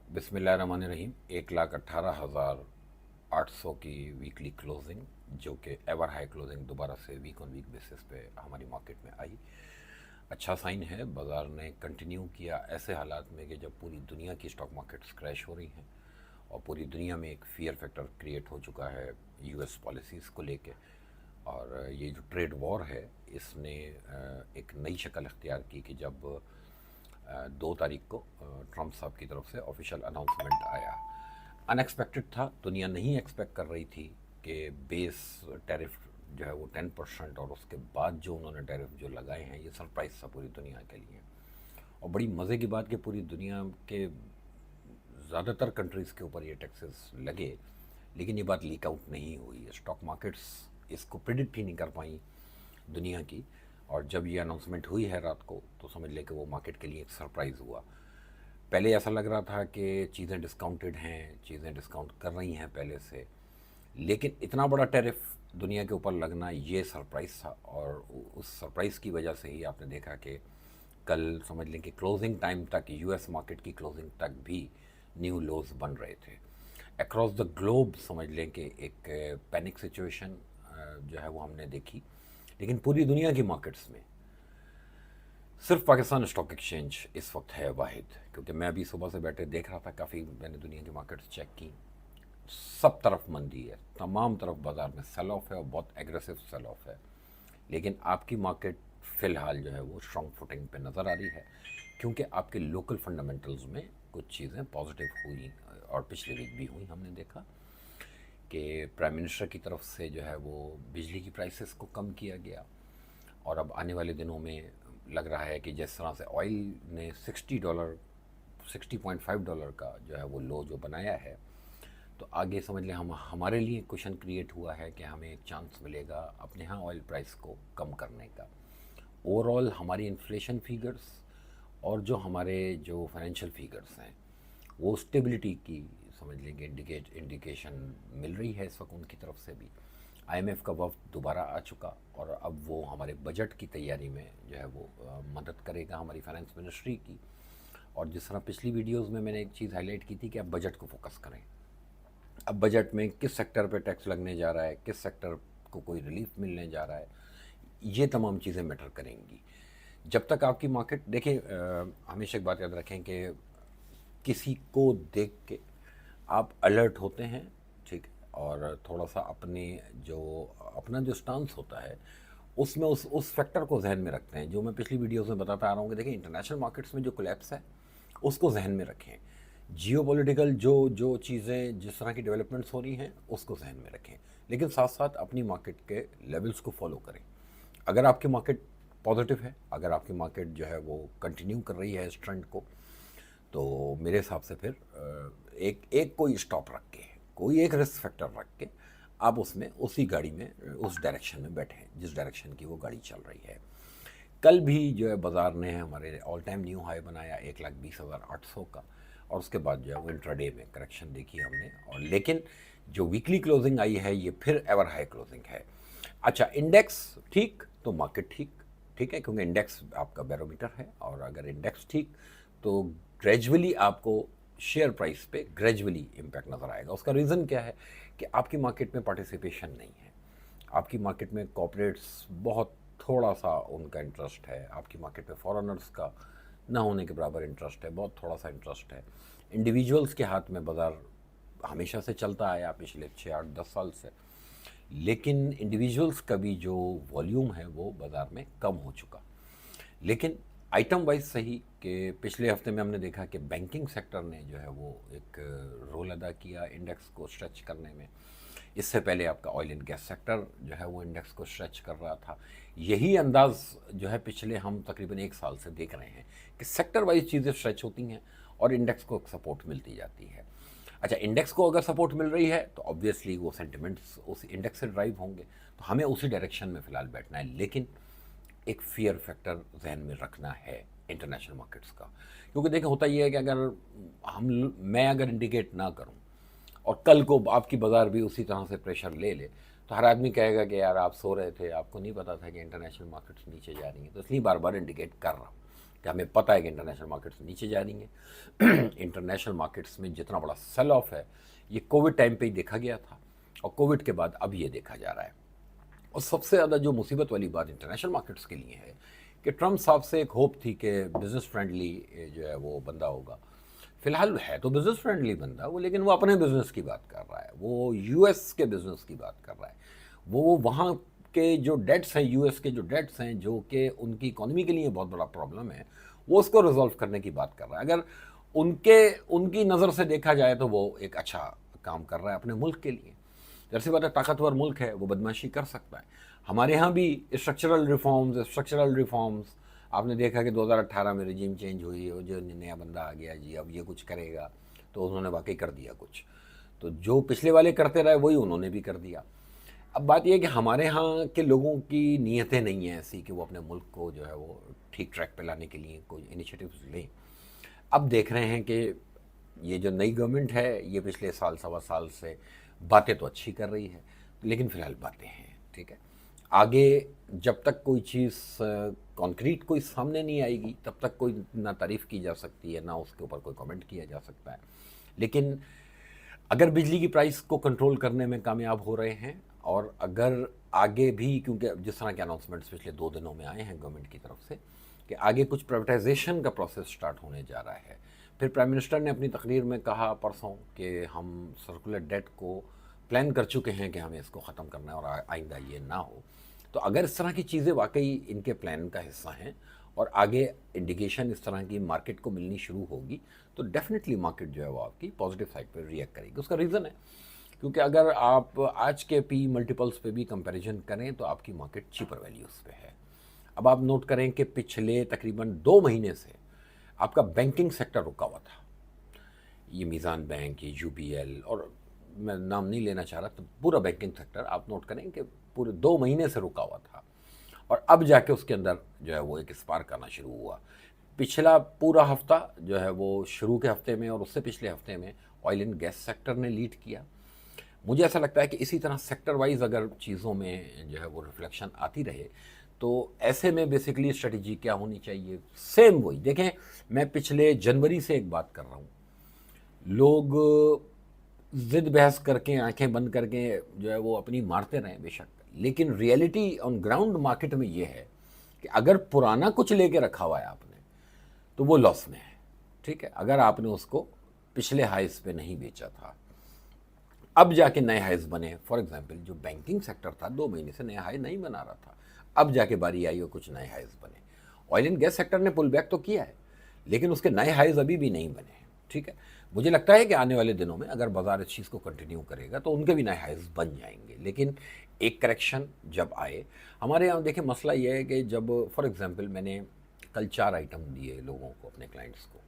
बिस्मिल्लाहिर्रहमानिर्रहीम। 1,18,800 की weekly closing, जो कि एवर हाई क्लोजिंग दोबारा से वीक ऑन वीक बेसिस पे हमारी मार्केट में आई। अच्छा साइन है। बाज़ार ने कंटिन्यू किया ऐसे हालात में कि जब पूरी दुनिया की स्टॉक मार्केट्स क्रैश हो रही हैं और पूरी दुनिया में एक फियर फैक्टर क्रिएट हो चुका है यूएस पॉलिसीज़ को लेके। और ये जो ट्रेड वॉर है इसने एक नई शक्ल अख्तियार की कि जब 2 तारीख को ट्रंप साहब की तरफ से ऑफिशियल अनाउंसमेंट आया। अनएक्सपेक्टेड था, दुनिया नहीं एक्सपेक्ट कर रही थी कि बेस टैरिफ जो है वो 10% और उसके बाद जो उन्होंने टैरिफ जो लगाए हैं ये सरप्राइज था पूरी दुनिया के लिए। और बड़ी मज़े की बात कि पूरी दुनिया के ज़्यादातर कंट्रीज़ के ऊपर ये टैक्सेस लगे, लेकिन ये बात लीक आउट नहीं हुई। स्टॉक मार्केट्स इसको प्रिडिक्ट ही नहीं कर पाई दुनिया की। और जब ये अनाउंसमेंट हुई है रात को तो समझ लें कि वो मार्केट के लिए एक सरप्राइज़ हुआ। पहले ऐसा लग रहा था कि चीज़ें डिस्काउंटेड हैं, चीज़ें डिस्काउंट कर रही हैं पहले से, लेकिन इतना बड़ा टैरिफ दुनिया के ऊपर लगना ये सरप्राइज़ था। और उस सरप्राइज़ की वजह से ही आपने देखा कि कल समझ लें कि क्लोजिंग टाइम तक यूएस मार्केट की क्लोजिंग तक भी न्यू लोज बन रहे थे। अक्रॉस द ग्लोब समझ लें कि एक पैनिक सिचुएशन जो है वो हमने देखी। लेकिन पूरी दुनिया की मार्केट्स में सिर्फ पाकिस्तान स्टॉक एक्सचेंज इस वक्त है वाहिद, क्योंकि मैं अभी सुबह से बैठे देख रहा था, काफ़ी मैंने दुनिया की मार्केट्स चेक की, सब तरफ मंदी है, तमाम तरफ बाज़ार में सेल ऑफ है और बहुत एग्रेसिव सेल ऑफ है। लेकिन आपकी मार्केट फ़िलहाल जो है वो स्ट्रॉन्ग फुटिंग पे नज़र आ रही है, क्योंकि आपके लोकल फंडामेंटल्स में कुछ चीज़ें पॉजिटिव हुई और पिछले वीक भी हुई। हमने देखा कि प्राइम मिनिस्टर की तरफ से जो है वो बिजली की प्राइसेस को कम किया गया। और अब आने वाले दिनों में लग रहा है कि जिस तरह से ऑयल ने $60 $60.5 का जो है वो लो जो बनाया है, तो आगे समझ लें हम हमारे लिए क्वेश्चन क्रिएट हुआ है कि हमें एक चांस मिलेगा अपने यहाँ ऑयल प्राइस को कम करने का। ओवरऑल हमारी इन्फ्लेशन फिगर्स और जो हमारे जो फाइनेंशियल फिगर्स हैं वो स्टेबिलिटी की समझ लेंगे इंडिकेशन मिल रही है इस वक्त उनकी तरफ से भी। आईएमएफ का वफ्द दोबारा आ चुका और अब वो हमारे बजट की तैयारी में जो है वो मदद करेगा हमारी फाइनेंस मिनिस्ट्री की। और जिस तरह पिछली वीडियोस में मैंने एक चीज़ हाईलाइट की थी कि आप बजट को फोकस करें। अब बजट में किस सेक्टर पे टैक्स लगने जा रहा है, किस सेक्टर को कोई रिलीफ मिलने जा रहा है, ये तमाम चीज़ें मैटर करेंगी। जब तक आपकी मार्केट देखिए, हमेशा एक बात याद रखें कि किसी को देख के आप अलर्ट होते हैं, ठीक है, और थोड़ा सा अपना जो स्टांस होता है उसमें उस फैक्टर को जहन में रखते हैं जो मैं पिछली वीडियोस में बताता आ रहा हूँ कि देखिए इंटरनेशनल मार्केट्स में जो कोलैप्स है उसको जहन में रखें। जियोपॉलिटिकल जो जो चीज़ें जिस तरह की डेवलपमेंट्स हो रही हैं उसको जहन में रखें, लेकिन साथ साथ अपनी मार्केट के लेवल्स को फॉलो करें। अगर आपकी मार्केट पॉजिटिव है, अगर आपकी मार्केट जो है वो कंटिन्यू कर रही है इस ट्रेंड को, तो मेरे हिसाब से फिर एक एक कोई स्टॉप रख के, कोई एक रिस्क फैक्टर रख के आप उसमें उसी गाड़ी में उस डायरेक्शन में बैठें जिस डायरेक्शन की वो गाड़ी चल रही है। कल भी जो है बाज़ार ने हमारे ऑल टाइम न्यू हाई बनाया 1,20,800 का, और उसके बाद जो है वो इंट्राडे में करेक्शन देखी हमने। और लेकिन जो वीकली क्लोजिंग आई है ये फिर एवर हाई क्लोजिंग है। अच्छा, इंडेक्स ठीक तो मार्केट ठीक, ठीक है, क्योंकि इंडेक्स आपका बैरोमीटर है। और अगर इंडेक्स ठीक तो ग्रेजुअली आपको शेयर प्राइस पे ग्रेजुअली इम्पैक्ट नज़र आएगा। उसका रीज़न क्या है कि आपकी मार्केट में पार्टिसिपेशन नहीं है, आपकी मार्केट में कॉर्पोरेट्स बहुत थोड़ा सा उनका इंटरेस्ट है, आपकी मार्केट में फॉरेनर्स का ना होने के बराबर इंटरेस्ट है, बहुत थोड़ा सा इंटरेस्ट है। इंडिविजुअल्स के हाथ में बाज़ार हमेशा से चलता आया पिछले 6 8 10 साल से, लेकिन इंडिविजुअल्स का भी जो वॉल्यूम है वो बाज़ार में कम हो चुका। लेकिन आइटम वाइज सही कि पिछले हफ्ते में हमने देखा कि बैंकिंग सेक्टर ने जो है वो एक रोल अदा किया इंडेक्स को स्ट्रेच करने में। इससे पहले आपका ऑयल एंड गैस सेक्टर जो है वो इंडेक्स को स्ट्रेच कर रहा था। यही अंदाज जो है पिछले हम तकरीबन 1 साल से देख रहे हैं कि सेक्टर वाइज चीज़ें स्ट्रेच होती हैं और इंडेक्स को सपोर्ट मिलती जाती है। अच्छा, इंडेक्स को अगर सपोर्ट मिल रही है तो ऑब्वियसली वो सेंटिमेंट्स उस इंडेक्स से ड्राइव होंगे, तो हमें उसी डायरेक्शन में फ़िलहाल बैठना है। लेकिन एक फियर फैक्टर जहन में रखना है इंटरनेशनल मार्केट्स का, क्योंकि देखिए होता ये है कि अगर मैं अगर इंडिकेट ना करूं और कल को आपकी बाज़ार भी उसी तरह से प्रेशर ले ले, तो हर आदमी कहेगा कि यार आप सो रहे थे, आपको नहीं पता था कि इंटरनेशनल मार्केट्स नीचे जा रही हैं। तो इसलिए बार बार इंडिकेट कर रहा हूँ कि हमें पता है कि इंटरनेशनल मार्केट्स नीचे जा रही हैं। इंटरनेशनल मार्केट्स में जितना बड़ा सेल ऑफ है ये कोविड टाइम पे ही देखा गया था और कोविड के बाद अब ये देखा जा रहा है। और सबसे ज़्यादा जो मुसीबत वाली बात इंटरनेशनल मार्केट्स के लिए है कि ट्रम्प साहब से एक होप थी कि बिज़नेस फ्रेंडली जो है वो बंदा होगा। फिलहाल है तो बिज़नेस फ्रेंडली बंदा वो, लेकिन वो अपने बिज़नेस की बात कर रहा है, वो यूएस के बिज़नेस की बात कर रहा है, वो वहाँ के जो डेट्स हैं, यूएस के जो डेट्स हैं जो कि उनकी इकोनॉमी के लिए बहुत बड़ा प्रॉब्लम है, वो उसको रिजॉल्व करने की बात कर रहा है। अगर उनकी नज़र से देखा जाए तो वो एक अच्छा काम कर रहा है अपने मुल्क के लिए। जैसी बात है, ताकतवर मुल्क है, वो बदमाशी कर सकता है। हमारे यहाँ भी स्ट्रक्चरल रिफॉर्म्स आपने देखा कि 2018 में रिजीम चेंज हुई और जो नया बंदा आ गया जी अब ये कुछ करेगा, तो उन्होंने वाकई कर दिया कुछ। तो जो पिछले वाले करते रहे वही उन्होंने भी कर दिया। अब बात यह है कि हमारे यहाँ के लोगों की नीयतें नहीं हैं ऐसी कि वो अपने मुल्क को जो है वो ठीक ट्रैक पे लाने के लिए कोई इनिशिएटिव्स लें। अब देख रहे हैं कि ये जो नई गवर्नमेंट है ये पिछले साल सवा साल से बातें तो अच्छी कर रही है, लेकिन फ़िलहाल बातें हैं, ठीक है। आगे जब तक कोई चीज़ कॉन्क्रीट कोई सामने नहीं आएगी तब तक कोई ना तारीफ़ की जा सकती है ना उसके ऊपर कोई कमेंट किया जा सकता है। लेकिन अगर बिजली की प्राइस को कंट्रोल करने में कामयाब हो रहे हैं और अगर आगे भी, क्योंकि जिस तरह के अनाउंसमेंट्स पिछले 2 दिनों में आए हैं गवर्नमेंट की तरफ से कि आगे कुछ प्राइवेटाइजेशन का प्रोसेस स्टार्ट होने जा रहा है। फिर प्राइम मिनिस्टर ने अपनी तकरीर में कहा परसों कि हम सर्कुलर डेट को प्लान कर चुके हैं कि हमें इसको ख़त्म करना है और आइंदा ये ना हो। तो अगर इस तरह की चीज़ें वाकई इनके प्लान का हिस्सा हैं और आगे इंडिकेशन इस तरह की मार्केट को मिलनी शुरू होगी तो डेफिनेटली मार्केट जो है वो आपकी पॉजिटिव साइड पर रिएक्ट करेगी। उसका रीज़न है क्योंकि अगर आप आज के पी मल्टीपल्स पे भी कंपैरिजन करें तो आपकी मार्केट चीपर वैल्यूज़ पे है। अब आप नोट करें कि पिछले तकरीबन 2 महीने से आपका बैंकिंग सेक्टर रुका हुआ था। ये मीज़ान बैंक, ये यूबीएल, और मैं नाम नहीं लेना चाह रहा, तो पूरा बैंकिंग सेक्टर आप नोट करें कि पूरे 2 महीने से रुका हुआ था और अब जाके उसके अंदर जो है वो एक स्पार्क आना शुरू हुआ। पिछला पूरा हफ्ता जो है वो शुरू के हफ्ते में और उससे पिछले हफ्ते में ऑयल एंड गैस सेक्टर ने लीड किया। मुझे ऐसा लगता है कि इसी तरह सेक्टर वाइज अगर चीज़ों में जो है वो रिफ्लेक्शन आती रहे तो ऐसे में बेसिकली स्ट्रेटजी क्या होनी चाहिए, सेम वही देखें। मैं पिछले जनवरी से एक बात कर रहा हूँ, लोग ज़िद बहस करके आंखें बंद करके जो है वो अपनी मारते रहें बेशक, लेकिन रियलिटी ऑन ग्राउंड मार्केट में ये है कि अगर पुराना कुछ लेके रखा हुआ है आपने तो वो लॉस में है, ठीक है। अगर आपने उसको पिछले हाइस पे नहीं बेचा था, अब जाके नए हाइज बने। फॉर एग्जांपल जो बैंकिंग सेक्टर था 2 महीने से नया हाई नहीं बना रहा था, अब जाके बारी आई और कुछ नए हाइज बने। ऑयल एंड गैस सेक्टर ने पुल बैक तो किया है लेकिन उसके नए हाइज अभी भी नहीं बने हैं, ठीक है। मुझे लगता है कि आने वाले दिनों में अगर बाजार इस चीज़ को कंटिन्यू करेगा तो उनके भी नए हाइज बन जाएंगे। लेकिन एक करेक्शन जब आए, हमारे यहाँ देखिए मसला ये है कि जब फॉर एग्जांपल मैंने कल 4 आइटम दिए लोगों को, अपने क्लाइंट्स को,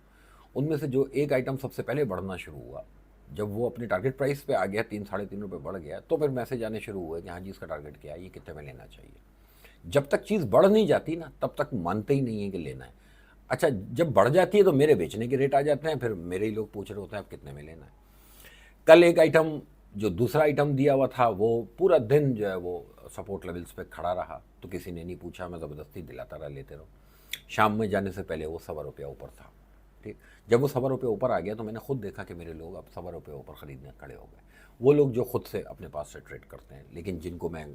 उनमें से जो एक आइटम सबसे पहले बढ़ना शुरू हुआ, जब वो अपने टारगेट प्राइस पे आ गया, 3 साढ़े 3 रुपये बढ़ गया, तो फिर मैसेज आने शुरू हुए कि हाँ जी इसका टारगेट क्या है, ये कितने में लेना चाहिए। जब तक चीज़ बढ़ नहीं जाती ना तब तक मानते ही नहीं है कि लेना है। अच्छा, जब बढ़ जाती है तो मेरे बेचने के रेट आ जाते हैं, फिर मेरे ही लोग पूछ रहे होते हैं आप कितने में लेना है। कल एक आइटम, जो दूसरा आइटम दिया हुआ था, वो पूरा दिन जो है वो सपोर्ट लेवल्स पे खड़ा रहा, तो किसी ने नहीं पूछा, मैं ज़बरदस्ती दिलाता रहा, लेते रहो। शाम में जाने से पहले वो 1.25 रुपया ऊपर था, ठीक। जब वो 1.25 रुपये ऊपर आ गया तो मैंने खुद देखा कि मेरे लोग अब 1.25 रुपये ऊपर ख़रीदने खड़े हो गए। वो लोग जो खुद से अपने पास से ट्रेड करते हैं, लेकिन जिनको मैं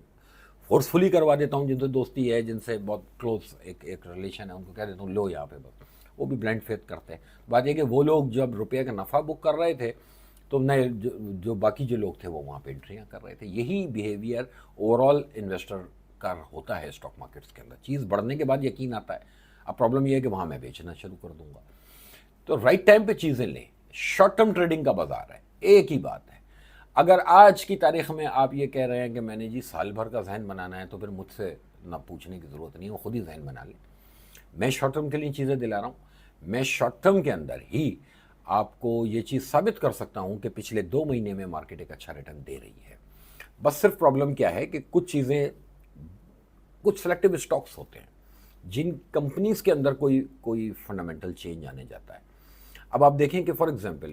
फोर्सफुली करवा देता हूँ, जिनसे दोस्ती है, जिनसे बहुत क्लोज एक रिलेशन है, उनको कह देता हूँ लो यहाँ पे बस, वो भी ब्लाइंड फेथ करते हैं। बात यह कि वो लोग जब रुपये का नफ़ा बुक कर रहे थे तो नए जो बाकी जो लोग थे वो वहाँ पे एंट्रियाँ कर रहे थे। यही बिहेवियर ओवरऑल इन्वेस्टर का होता है स्टॉक मार्केट्स के अंदर। चीज़ बढ़ने के बाद यकीन आता है, अब प्रॉब्लम यह है कि वहाँ मैं बेचना शुरू कर दूंगा। तो राइट टाइम पे चीज़ें लें। शॉर्ट टर्म ट्रेडिंग का बाजार है, एक ही बात है। अगर आज की तारीख में आप ये कह रहे हैं कि मैंने जी साल भर का जहन बनाना है, तो फिर मुझसे ना पूछने की ज़रूरत नहीं है, वो खुद ही जहन बना लें। मैं शॉर्ट टर्म के लिए चीज़ें दिला रहा हूँ। मैं शॉर्ट टर्म के अंदर ही आपको ये चीज़ साबित कर सकता हूँ कि पिछले 2 महीने में मार्केट एक अच्छा रिटर्न दे रही है। बस सिर्फ प्रॉब्लम क्या है कि कुछ चीज़ें, कुछ सेलेक्टिव स्टॉक्स होते हैं जिन कंपनीज़ के अंदर कोई फंडामेंटल चेंज आने जाता है। अब आप देखें कि फॉर एग्जांपल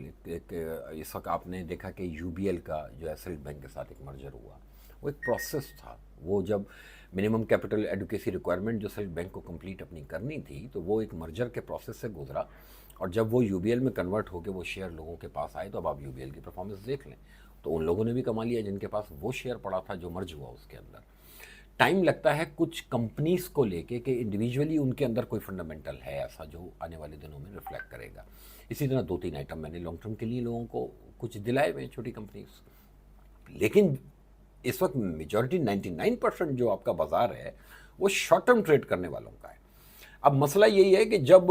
इस वक्त आपने देखा कि यूबीएल का जो एसएल बैंक के साथ एक मर्जर हुआ, वो एक प्रोसेस था। वो जब मिनिमम कैपिटल एडुकेसी रिक्वायरमेंट जो सिर्फ बैंक को कंप्लीट अपनी करनी थी, तो वो एक मर्जर के प्रोसेस से गुजरा, और जब वो यूबीएल में कन्वर्ट होकर वो शेयर लोगों के पास आए, तो अब आप यूबीएल की परफॉर्मेंस देख लें, तो उन लोगों ने भी कमा लिया जिनके पास वो शेयर पड़ा था जो मर्ज हुआ उसके अंदर। टाइम लगता है कुछ कंपनीज को लेके कि इंडिविजुअली उनके अंदर कोई फंडामेंटल है ऐसा जो आने वाले दिनों में रिफ्लेक्ट करेगा। इसी तरह 2-3 आइटम मैंने लॉन्ग टर्म के लिए लोगों को कुछ दिलाए हुए हैं, छोटी कंपनीज। लेकिन इस वक्त मेजॉरिटी 99% जो आपका बाजार है वो शॉर्ट टर्म ट्रेड करने वालों का है। अब मसला यही है कि जब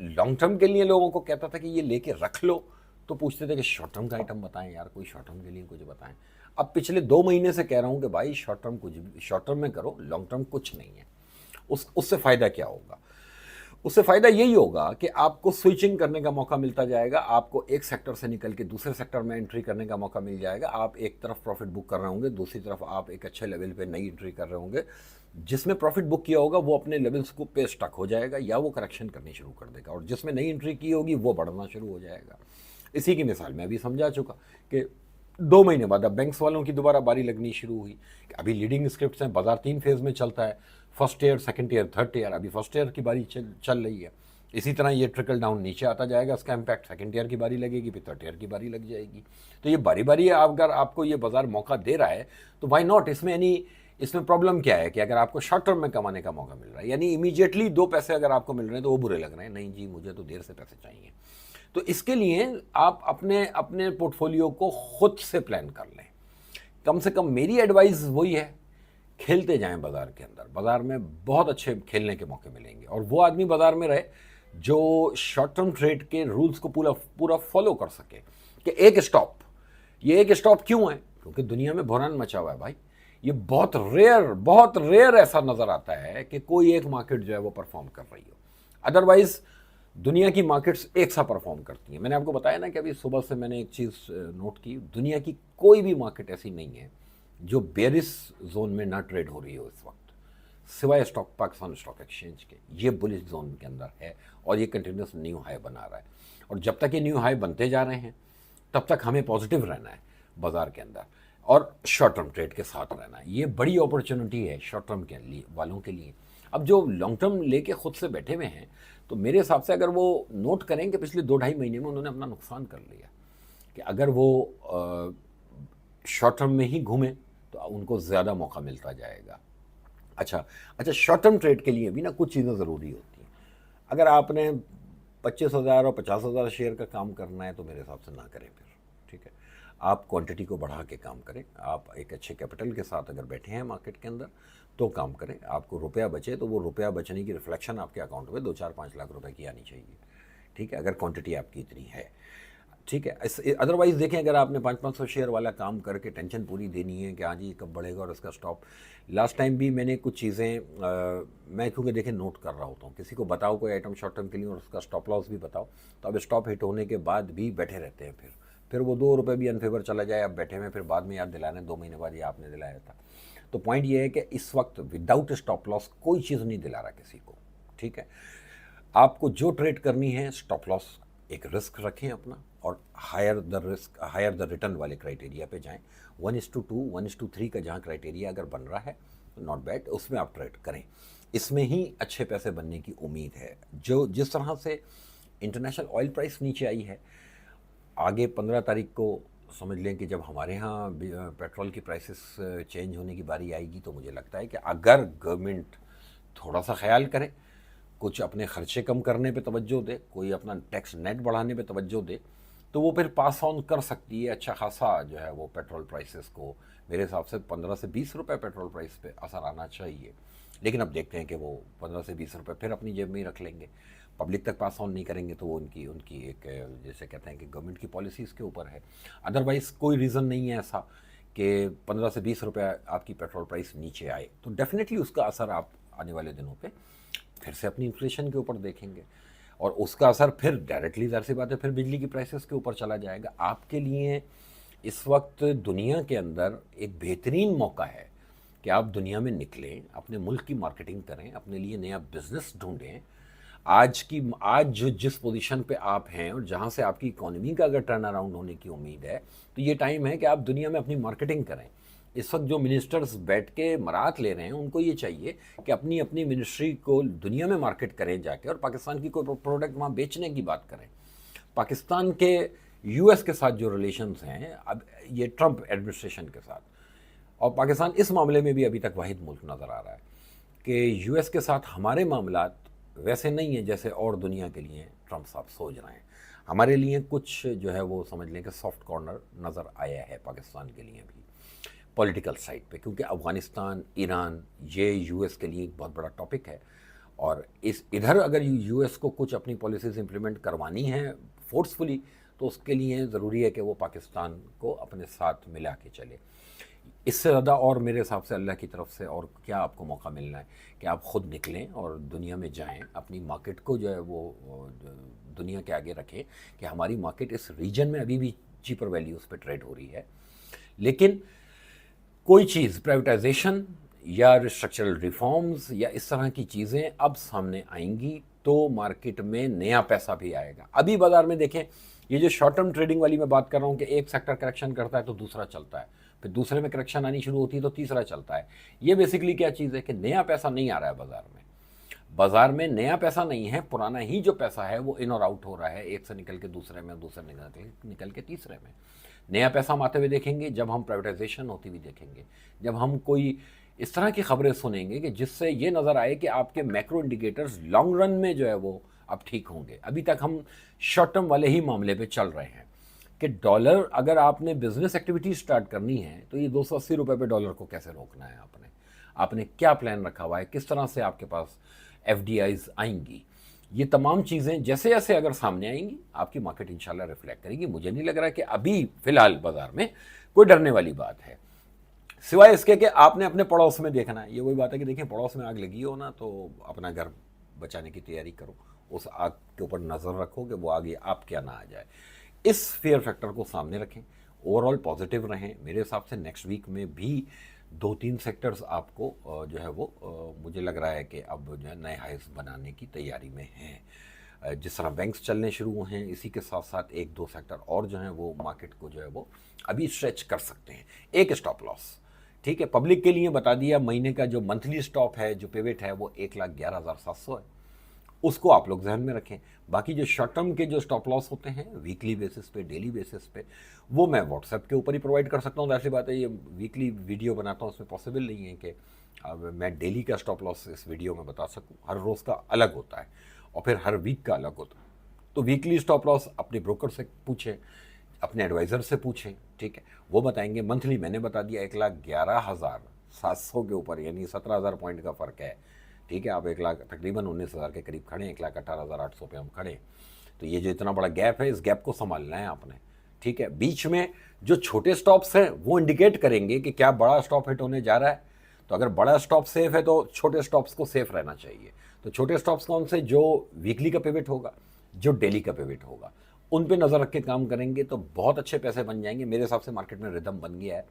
लॉन्ग टर्म के लिए लोगों को कहता था कि ये लेके रख लो, तो पूछते थे कि शॉर्ट टर्म का आइटम बताएं यार, कोई शॉर्ट टर्म के लिए कुछ बताएं। अब पिछले 2 महीने से कह रहा हूं कि भाई शॉर्ट टर्म कुछ भी, शॉर्ट टर्म में करो, लॉन्ग टर्म कुछ नहीं है। उससे फ़ायदा क्या होगा? उससे फ़ायदा यही होगा कि आपको स्विचिंग करने का मौका मिलता जाएगा, आपको एक सेक्टर से निकल के दूसरे सेक्टर में एंट्री करने का मौका मिल जाएगा। आप एक तरफ प्रॉफिट बुक कर रहे होंगे, दूसरी तरफ आप एक अच्छे लेवल पे नई एंट्री कर रहे होंगे। जिसमें प्रॉफिट बुक किया होगा वो अपने लेवल्स को पे स्टक हो जाएगा या वो करेक्शन करनी शुरू कर देगा, और जिसमें नई एंट्री की होगी वो बढ़ना शुरू हो जाएगा। इसी की मिसाल मैं अभी समझा चुका कि 2 महीने बाद अब बैंक्स वालों की दोबारा बारी लगनी शुरू हुई। अभी लीडिंग स्क्रिप्ट्स हैं, बाजार 3 फेज़ में चलता है, first year, second year, third year. अभी फर्स्ट ईयर की बारी चल रही है। इसी तरह ये ट्रिकल डाउन नीचे आता जाएगा, इसका इम्पैक्ट सेकंड ईयर की बारी लगेगी, फिर थर्ड ईयर की बारी लग जाएगी। तो ये बारी बारी अगर आपको ये बाजार मौका दे रहा है तो वाई नॉट। इसमें प्रॉब्लम क्या है कि अगर आपको शॉर्ट टर्म में कमाने का मौका मिल रहा है, यानी इमीडिएटली 2 पैसे अगर आपको मिल रहे हैं तो वो बुरे लग रहे हैं, नहीं जी मुझे तो देर से पैसे चाहिए। तो इसके लिए आप अपने अपने पोर्टफोलियो को खुद से प्लान कर लें। कम से कम मेरी एडवाइस वही है, खेलते जाएं बाजार के अंदर। बाजार में बहुत अच्छे खेलने के मौके मिलेंगे, और वो आदमी बाजार में रहे जो शॉर्ट टर्म ट्रेड के रूल्स को पूरा फॉलो कर सके कि एक स्टॉप। ये एक स्टॉप क्यों है? क्योंकि दुनिया में बहरान मचा हुआ है भाई। ये बहुत रेयर ऐसा नज़र आता है कि कोई एक मार्केट जो है वो परफॉर्म कर रही हो। अदरवाइज दुनिया की मार्केट्स एक सा परफॉर्म करती हैं। मैंने आपको बताया ना कि अभी सुबह से मैंने एक चीज़ नोट की, दुनिया की कोई भी मार्केट ऐसी नहीं है जो बेरिस जोन में ना ट्रेड हो रही हो इस वक्त, सिवाय पाकिस्तान स्टॉक एक्सचेंज के। ये बुलिश जोन के अंदर है और ये कंटिन्यूस न्यू हाई बना रहा है, और जब तक ये न्यू हाई बनते जा रहे हैं तब तक हमें पॉजिटिव रहना है बाजार के अंदर और शॉर्ट टर्म ट्रेड के साथ रहना है। ये बड़ी अपॉर्चुनिटी है शॉर्ट टर्म के लिए वालों के लिए। अब जो लॉन्ग टर्म लेके खुद से बैठे हुए हैं, तो मेरे हिसाब से अगर वो नोट करें कि पिछले 2-2.5 महीने में उन्होंने अपना नुकसान कर लिया, कि अगर वो शॉर्ट टर्म में ही घूमें तो उनको ज़्यादा मौका मिलता जाएगा। अच्छा, शॉर्ट टर्म ट्रेड के लिए भी ना कुछ चीज़ें ज़रूरी होती हैं। अगर आपने 25,000 और 50,000 शेयर का काम करना है तो मेरे हिसाब से ना करें फिर, ठीक है। आप क्वांटिटी को बढ़ा के काम करें। आप एक अच्छे कैपिटल के साथ अगर बैठे हैं मार्केट के अंदर तो काम करें। आपको रुपया बचे तो वो रुपया बचने की रिफ्लेक्शन आपके अकाउंट में 2-4-5 लाख रुपए की आनी चाहिए, ठीक है, अगर क्वांटिटी आपकी इतनी है, ठीक है। अदरवाइज़ देखें, अगर आपने 500-500 शेयर वाला काम करके टेंशन पूरी देनी है कि हाँ जी कब बढ़ेगा और उसका स्टॉप। लास्ट टाइम भी मैंने कुछ चीज़ें मैं क्योंकि देखें नोट कर रहा होता हूँ, किसी को बताओ कोई आइटम शॉर्ट टर्म के लिए और उसका स्टॉप लॉस भी बताओ, तो अब स्टॉप हिट होने के बाद भी बैठे रहते हैं। फिर वो 2 रुपये भी अनफेवर चला जाए, अब बैठे में फिर बाद में याद दिलाने 2 महीने बाद ये आपने दिलाया था। तो पॉइंट ये है कि इस वक्त विदाउट स्टॉप लॉस कोई चीज़ नहीं दिला रहा किसी को, ठीक है। आपको जो ट्रेड करनी है स्टॉप लॉस एक रिस्क रखें अपना, और हायर द रिटर्न वाले क्राइटेरिया पे जाएं। 1:2, 1:3 का जहाँ क्राइटेरिया अगर बन रहा है नॉट बैड, उसमें आप ट्रेड करें। इसमें ही अच्छे पैसे बनने की उम्मीद है। जिस तरह से इंटरनेशनल ऑयल प्राइस नीचे आई है, आगे 15 तारीख को समझ लें कि जब हमारे यहाँ पेट्रोल की प्राइसेस चेंज होने की बारी आएगी, तो मुझे लगता है कि अगर गवर्नमेंट थोड़ा सा ख्याल करे, कुछ अपने खर्चे कम करने पे तवज्जो दे, कोई अपना टैक्स नेट बढ़ाने पे तवज्जो दे, तो वो फिर पास ऑन कर सकती है अच्छा खासा जो है वो पेट्रोल प्राइसेस को। मेरे हिसाब से 15 से 20 रुपये पेट्रोल प्राइस पे असर आना चाहिए। लेकिन अब देखते हैं कि वो 15 से 20 रुपये फिर अपनी जेब में ही रख लेंगे, पब्लिक तक पास ऑन नहीं करेंगे, तो वो उनकी एक जैसे कहते हैं कि गवर्नमेंट की पॉलिसीज़ के ऊपर है। अदरवाइज़ कोई रीज़न नहीं है ऐसा कि 15 से 20 रुपये आपकी पेट्रोल प्राइस नीचे आए, तो डेफिनेटली उसका असर आप आने वाले दिनों पे फिर से अपनी इन्फ्लेशन के ऊपर देखेंगे, और उसका असर फिर डायरेक्टली ज़ाहिर सी बात है फिर बिजली की प्राइसेस के ऊपर चला जाएगा। आपके लिए इस वक्त दुनिया के अंदर एक बेहतरीन मौका है कि आप दुनिया में निकलें, अपने मुल्क की मार्केटिंग करें, अपने लिए नया बिजनेस ढूंढें। आज जो जिस पोजीशन पे आप हैं और जहाँ से आपकी इकोनॉमी का अगर टर्न अराउंड होने की उम्मीद है, तो ये टाइम है कि आप दुनिया में अपनी मार्केटिंग करें, इस वक्त जो मिनिस्टर्स बैठ के मराहत ले रहे हैं उनको ये चाहिए कि अपनी अपनी मिनिस्ट्री को दुनिया में मार्केट करें जाके और पाकिस्तान की कोई प्रोडक्ट वहाँ बेचने की बात करें। पाकिस्तान के यूएस के साथ जो रिलेशंस हैं अब ये ट्रंप एडमिनिस्ट्रेशन के साथ, और पाकिस्तान इस मामले में भी अभी तक वाहिद मुल्क नज़र आ रहा है कि यूएस के साथ हमारे मामलात वैसे नहीं हैं जैसे और दुनिया के लिए ट्रंप साहब सोच रहे हैं। हमारे लिए कुछ जो है वो समझ लें कि सॉफ्ट कॉर्नर नज़र आया है पाकिस्तान के लिए भी पॉलिटिकल साइड पे, क्योंकि अफ़गानिस्तान, ईरान ये यूएस के लिए एक बहुत बड़ा टॉपिक है। और इधर अगर यूएस को कुछ अपनी पॉलिसीज़ इम्प्लीमेंट करवानी है फोर्सफुली तो उसके लिए ज़रूरी है कि वो पाकिस्तान को अपने साथ मिला के चले। इससे ज़्यादा और मेरे हिसाब से अल्लाह की तरफ से और क्या आपको मौका मिलना है कि आप ख़ुद निकलें और दुनिया में जाएं, अपनी मार्केट को जो है वो दुनिया के आगे रखें कि हमारी मार्केट इस रीजन में अभी भी चीपर वैल्यूज़ पे ट्रेड हो रही है। लेकिन कोई चीज़ प्राइवेटाइजेशन या स्ट्रक्चरल रिफॉर्म्स या इस तरह की चीज़ें अब सामने आएंगी तो मार्केट में नया पैसा भी आएगा। अभी बाज़ार में देखें, ये जो शॉर्ट टर्म ट्रेडिंग वाली मैं बात कर रहा हूँ कि एक सेक्टर करेक्शन करता है तो दूसरा चलता है, फिर दूसरे में करेक्शन आनी शुरू होती है तो तीसरा चलता है। ये बेसिकली क्या चीज़ है कि नया पैसा नहीं आ रहा है बाज़ार में। बाज़ार में नया पैसा नहीं है, पुराना ही जो पैसा है वो इन और आउट हो रहा है, एक से निकल के दूसरे में, दूसरे निकल के तीसरे में। नया पैसा हम आते हुए देखेंगे जब हम प्राइवेटाइजेशन होती हुई देखेंगे, जब हम कोई इस तरह की खबरें सुनेंगे कि जिससे ये नज़र आए कि आपके मैक्रो इंडिकेटर्स लॉन्ग रन में जो है वो अब ठीक होंगे। अभी तक हम शॉर्ट टर्म वाले ही मामले पे चल रहे हैं कि डॉलर, अगर आपने बिजनेस एक्टिविटी स्टार्ट करनी है तो ये 280 रुपये पे डॉलर को कैसे रोकना है, आपने क्या प्लान रखा हुआ है, किस तरह से आपके पास FDIs आएंगी, ये तमाम चीज़ें जैसे जैसे अगर सामने आएंगी आपकी मार्केट इंशाल्लाह रिफ्लेक्ट करेगी। मुझे नहीं लग रहा कि अभी फ़िलहाल बाज़ार में कोई डरने वाली बात है, सिवाय इसके कि आपने अपने पड़ोस में देखना है। ये वही बात है कि देखिए, पड़ोस में आग लगी हो ना तो अपना घर बचाने की तैयारी करो, उस आग के ऊपर नज़र रखो कि वो आगे आप क्या ना आ जाए। इस फेयर फैक्टर को सामने रखें, ओवरऑल पॉजिटिव रहें। मेरे हिसाब से नेक्स्ट वीक में भी 2-3 सेक्टर्स आपको जो है वो मुझे लग रहा है कि अब जो है नए हाइस बनाने की तैयारी में हैं। जिस तरह बैंक्स चलने शुरू हुए हैं, इसी के साथ साथ 1-2 सेक्टर और जो हैं वो मार्केट को जो है वो अभी स्ट्रेच कर सकते हैं। एक स्टॉप लॉस, ठीक है, पब्लिक के लिए बता दिया, महीने का जो मंथली स्टॉप है, जो पिवट है, वो 1,11,700 है, उसको आप लोग जहन में रखें। बाकी जो शॉर्ट टर्म के जो स्टॉप लॉस होते हैं वीकली बेसिस पे, डेली बेसिस पे, वो मैं व्हाट्सएप के ऊपर ही प्रोवाइड कर सकता हूँ। ऐसी बात है, ये वीकली वीडियो बनाता हूँ, उसमें पॉसिबल नहीं है कि अब मैं डेली का स्टॉप लॉस इस वीडियो में बता सकूँ। हर रोज़ का अलग होता है और फिर हर वीक का अलग होता है। तो वीकली स्टॉप लॉस अपने ब्रोकर से पूछें, अपने एडवाइज़र से पूछें, ठीक है, वो बताएंगे। मंथली मैंने बता दिया 1,11,700 के ऊपर, यानी 17,000 पॉइंट का फ़र्क है, ठीक है। आप 1,00,000 तकरीबन 19,000 के करीब खड़े हैं, 1,18,800 पे हम खड़े हैं। तो ये जो इतना बड़ा गैप है, इस गैप को संभालना है आपने, ठीक है। बीच में जो छोटे स्टॉप्स हैं वो इंडिकेट करेंगे कि क्या बड़ा स्टॉप हिट होने जा रहा है। तो अगर बड़ा स्टॉप सेफ है तो छोटे स्टॉप्स को सेफ रहना चाहिए। तो छोटे स्टॉप्स कौन से? जो वीकली का पिवट होगा, जो डेली का पिवट होगा, उन पे नज़र रख के काम करेंगे तो बहुत अच्छे पैसे बन जाएंगे। मेरे हिसाब से मार्केट में रिदम बन गया है,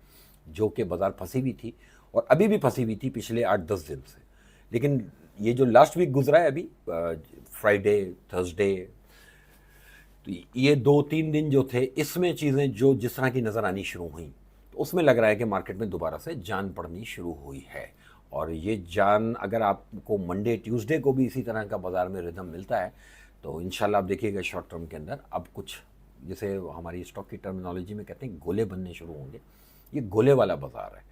जो कि बाज़ार फंसी हुई थी और अभी भी फंसी हुई थी पिछले 8-10 दिन से। लेकिन ये जो लास्ट वीक गुजरा है अभी, फ्राइडे, थर्सडे, तो ये 2-3 दिन जो थे, इसमें चीज़ें जो जिस तरह की नज़र आनी शुरू हुई, तो उसमें लग रहा है कि मार्केट में दोबारा से जान पड़नी शुरू हुई है। और ये जान अगर आपको मंडे, ट्यूसडे को भी इसी तरह का बाज़ार में रिदम मिलता है तो इंशाल्लाह आप देखिएगा शॉर्ट टर्म के अंदर अब कुछ, जैसे हमारी स्टॉक की टर्मिनोलॉजी में कहते हैं, गोले बनने शुरू होंगे। ये गोले वाला बाज़ार है,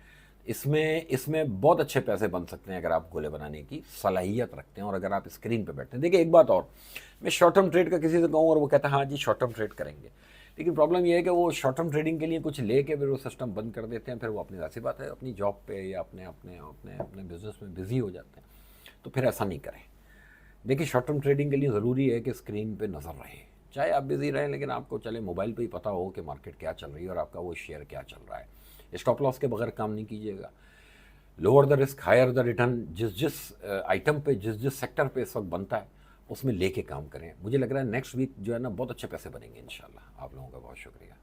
इसमें बहुत अच्छे पैसे बन सकते हैं अगर आप गोले बनाने की सलाहियत रखते हैं और अगर आप स्क्रीन पे बैठते हैं। देखिए, एक बात और, मैं शॉर्ट टर्म ट्रेड का किसी से कहूँ और वो कहता है हाँ जी शॉर्ट टर्म ट्रेड करेंगे, लेकिन प्रॉब्लम ये है कि वो शॉर्ट टर्म ट्रेडिंग के लिए कुछ लेके फिर वो सिस्टम बंद कर देते हैं, फिर वो अपनी ऐसी बात है अपनी जॉब पे या अपने बिजनेस में बिजी हो जाते हैं। तो फिर ऐसा नहीं करें। देखिए, शॉर्ट टर्म ट्रेडिंग के लिए ज़रूरी है कि स्क्रीन पे नज़र रहे, चाहे आप बिजी रहें, लेकिन आपको चले मोबाइल पे ही पता हो कि मार्केट क्या चल रही है और आपका वो शेयर क्या चल रहा है। स्टॉप लॉस के बगैर काम नहीं कीजिएगा। Lower the risk higher the return, जिस आइटम पे, जिस सेक्टर पे इस वक्त बनता है उसमें लेके काम करें। मुझे लग रहा है नेक्स्ट वीक जो है ना बहुत अच्छे पैसे बनेंगे इंशाल्लाह। आप लोगों का बहुत शुक्रिया।